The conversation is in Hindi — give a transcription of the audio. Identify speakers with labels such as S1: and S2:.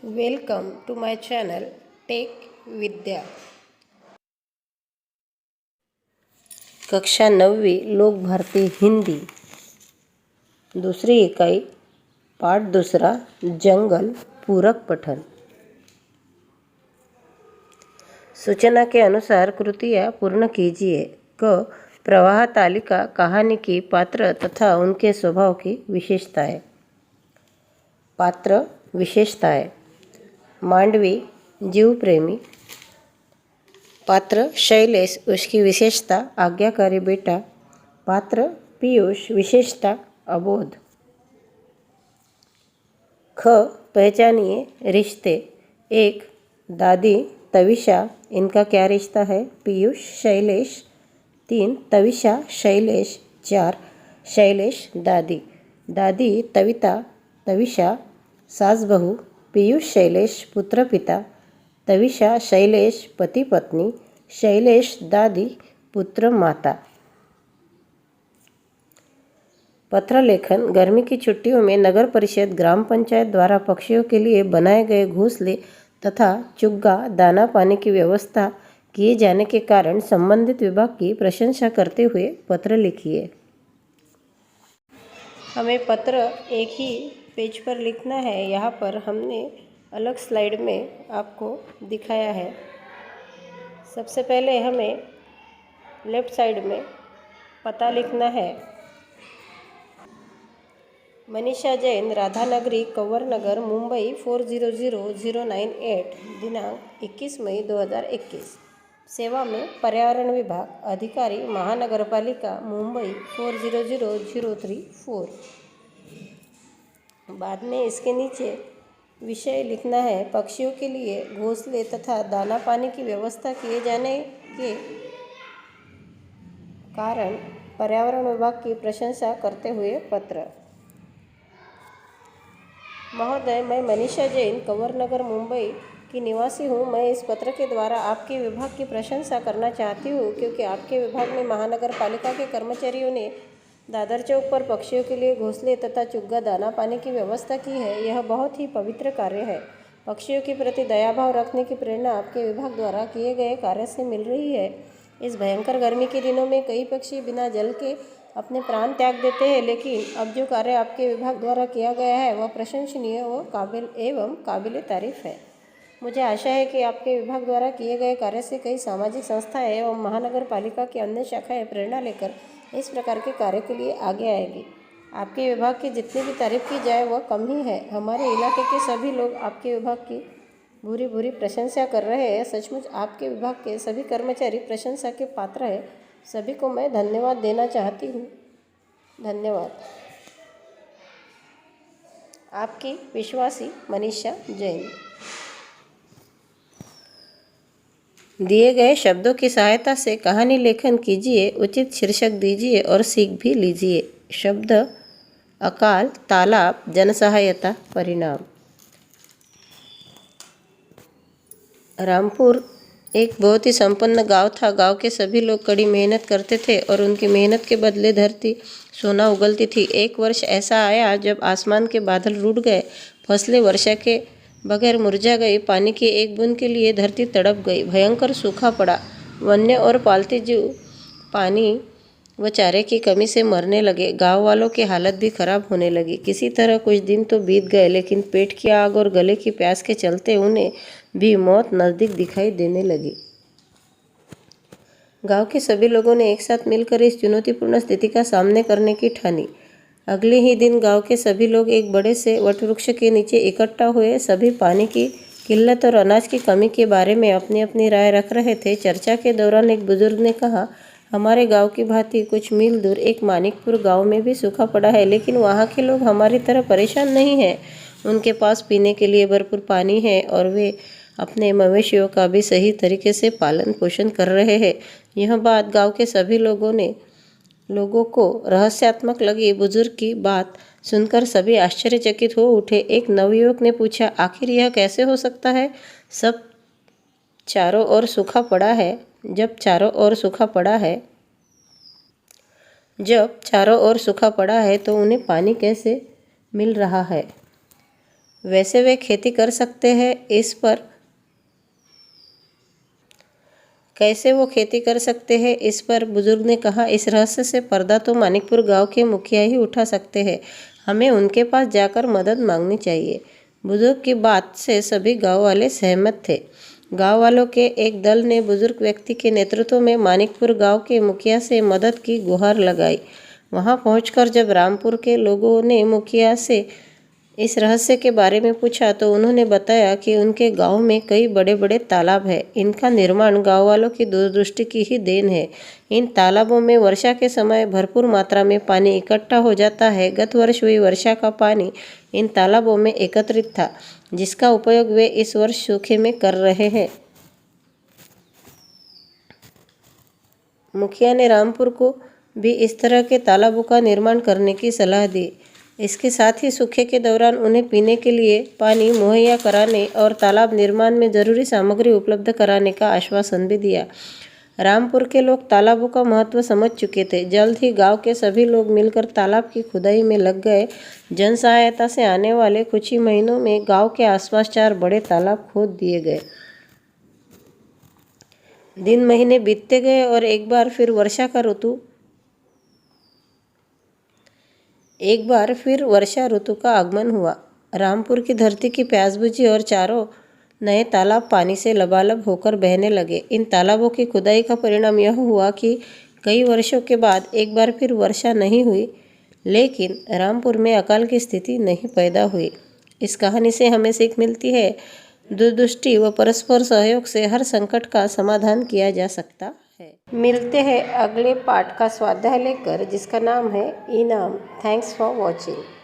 S1: Welcome to my channel tech Vidya. कक्षा 9वीं लोक भारती हिंदी, दूसरी इकाई, पाठ दूसरा, जंगल, पूरक पठन। सूचना के अनुसार कृतियाँ पूर्ण कीजिए। क. प्रवाह तालिका कहानी की पात्र तथा उनके स्वभाव की विशेषताएं। पात्र विशेषताएं। मांडवी जीव प्रेमी। पात्र शैलेश, उसकी विशेषता आज्ञाकारी बेटा। पात्र पीयूष, विशेषता अबोध। ख. पहचानिए रिश्ते। 1. दादी तविषा, इनका क्या रिश्ता है? पीयूष शैलेश। 3. तविषा शैलेश। 4. शैलेश दादी। दादी तविता तविषा सास बहू। पीयूष शैलेश पुत्र पिता। तविषा शैलेश पति पत्नी। शैलेश दादी पुत्र माता। पत्र लेखन। गर्मी की छुट्टियों में नगर परिषद ग्राम पंचायत द्वारा पक्षियों के लिए बनाए गए घोंसले तथा चुग्गा दाना पानी की व्यवस्था किए जाने के कारण संबंधित विभाग की प्रशंसा करते हुए पत्र लिखिए। हमें पत्र एक ही पेज पर लिखना है। यहाँ पर हमने अलग स्लाइड में आपको दिखाया है। सबसे पहले हमें लेफ्ट साइड में पता लिखना है। मनीषा जैन, राधानगरी, कंवर नगर, मुंबई 400098, दिनांक 21 मई 2021। सेवा में पर्यावरण विभाग, अधिकारी महानगरपालिका मुंबई 400034। बाद में इसके नीचे विषय लिखना है। पक्षियों के लिए घोंसले तथा दाना पानी की व्यवस्था किए जाने के कारण पर्यावरण विभाग की प्रशंसा करते हुए पत्र। महोदय, मैं मनीषा जैन, कंवर नगर, मुंबई की निवासी हूँ। मैं इस पत्र के द्वारा आपके विभाग की प्रशंसा करना चाहती हूँ क्योंकि आपके विभाग में महानगर पालिका के कर्मचारियों ने दादर चौक पर पक्षियों के लिए घोंसले तथा चुग्गा दाना पानी की व्यवस्था की है। यह बहुत ही पवित्र कार्य है। पक्षियों के प्रति दयाभाव रखने की प्रेरणा आपके विभाग द्वारा किए गए कार्य से मिल रही है। इस भयंकर गर्मी के दिनों में कई पक्षी बिना जल के अपने प्राण त्याग देते हैं, लेकिन अब जो कार्य आपके विभाग द्वारा किया गया है वह प्रशंसनीय व काबिल तारीफ है। मुझे आशा है कि आपके विभाग द्वारा किए गए कार्य से कई सामाजिक संस्थाएं एवं महानगर पालिका की अन्य शाखाएं प्रेरणा लेकर इस प्रकार के कार्य के लिए आगे आएगी। आपके विभाग की जितनी भी तारीफ की जाए वह कम ही है। हमारे इलाके के सभी लोग आपके विभाग की भूरी भूरी प्रशंसा कर रहे हैं। सचमुच आपके विभाग के सभी कर्मचारी प्रशंसा के पात्र हैं। सभी को मैं धन्यवाद देना चाहती हूँ। धन्यवाद। आपकी विश्वासी मनीषा जैन। दिए गए शब्दों की सहायता से कहानी लेखन कीजिए। उचित शीर्षक दीजिए और सीख भी लीजिए। शब्द: अकाल, तालाब, जनसहायता, परिणाम। रामपुर एक बहुत ही संपन्न गांव था। गांव के सभी लोग कड़ी मेहनत करते थे और उनकी मेहनत के बदले धरती सोना उगलती थी। एक वर्ष ऐसा आया जब आसमान के बादल रूठ गए, फसलें वर्षा के बगैर मुरझा गई, पानी की एक बूंद के लिए धरती तड़प गई, भयंकर सूखा पड़ा। वन्य और पालतू जीव पानी व चारे की कमी से मरने लगे। गांव वालों की हालत भी खराब होने लगी। किसी तरह कुछ दिन तो बीत गए, लेकिन पेट की आग और गले की प्यास के चलते उन्हें भी मौत नज़दीक दिखाई देने लगी। गांव के सभी लोगों ने एक साथ मिलकर इस चुनौतीपूर्ण स्थिति का सामना करने की ठानी। अगले ही दिन गांव के सभी लोग एक बड़े से वटवृक्ष के नीचे इकट्ठा हुए। सभी पानी की किल्लत और अनाज की कमी के बारे में अपनी अपनी राय रख रहे थे। चर्चा के दौरान एक बुजुर्ग ने कहा, हमारे गांव की भांति कुछ मील दूर एक मानिकपुर गांव में भी सूखा पड़ा है, लेकिन वहां के लोग हमारी तरह परेशान नहीं हैं। उनके पास पीने के लिए भरपूर पानी है और वे अपने मवेशियों का भी सही तरीके से पालन पोषण कर रहे हैं। यह बात गांव के सभी लोगों को रहस्यात्मक लगी। बुजुर्ग की बात सुनकर सभी आश्चर्यचकित हो उठे। एक नवयुवक ने पूछा, आखिर यह कैसे हो सकता है? जब चारों ओर सूखा पड़ा है तो उन्हें पानी कैसे मिल रहा है? वैसे वे खेती कर सकते हैं, इस पर कैसे वो खेती कर सकते हैं, इस पर बुजुर्ग ने कहा, इस रहस्य से पर्दा तो मानिकपुर गांव के मुखिया ही उठा सकते हैं। हमें उनके पास जाकर मदद मांगनी चाहिए। बुजुर्ग की बात से सभी गांव वाले सहमत थे। गांव वालों के एक दल ने बुजुर्ग व्यक्ति के नेतृत्व में मानिकपुर गांव के मुखिया से मदद की गुहार लगाई। वहां पहुंचकर जब रामपुर के लोगों ने मुखिया से इस रहस्य के बारे में पूछा तो उन्होंने बताया कि उनके गांव में कई बड़े बड़े तालाब हैं। इनका निर्माण गांव वालों की दूरदृष्टि की ही देन है। इन तालाबों में वर्षा के समय भरपूर मात्रा में पानी इकट्ठा हो जाता है। गत वर्ष हुई वर्षा का पानी इन तालाबों में एकत्रित था, जिसका उपयोग वे इस वर्ष सूखे में कर रहे हैं। मुखिया ने रामपुर को भी इस तरह के तालाबों का निर्माण करने की सलाह दी। इसके साथ ही सूखे के दौरान उन्हें पीने के लिए पानी मुहैया कराने और तालाब निर्माण में जरूरी सामग्री उपलब्ध कराने का आश्वासन भी दिया। रामपुर के लोग तालाबों का महत्व समझ चुके थे। जल्द ही गांव के सभी लोग मिलकर तालाब की खुदाई में लग गए। जन सहायता से आने वाले कुछ ही महीनों में गांव के आसपास 4 बड़े तालाब खोद दिए गए। दिन महीने बीतते गए और एक बार फिर वर्षा ऋतु का आगमन हुआ। रामपुर की धरती की प्यास बुझी और चारों नए तालाब पानी से लबालब होकर बहने लगे। इन तालाबों की खुदाई का परिणाम यह हुआ कि कई वर्षों के बाद एक बार फिर वर्षा नहीं हुई, लेकिन रामपुर में अकाल की स्थिति नहीं पैदा हुई। इस कहानी से हमें सीख मिलती है, दूरदृष्टि व परस्पर सहयोग से हर संकट का समाधान किया जा सकता है। मिलते हैं अगले पाठ का स्वाध्याय लेकर, जिसका नाम है इनाम। Thanks for watching.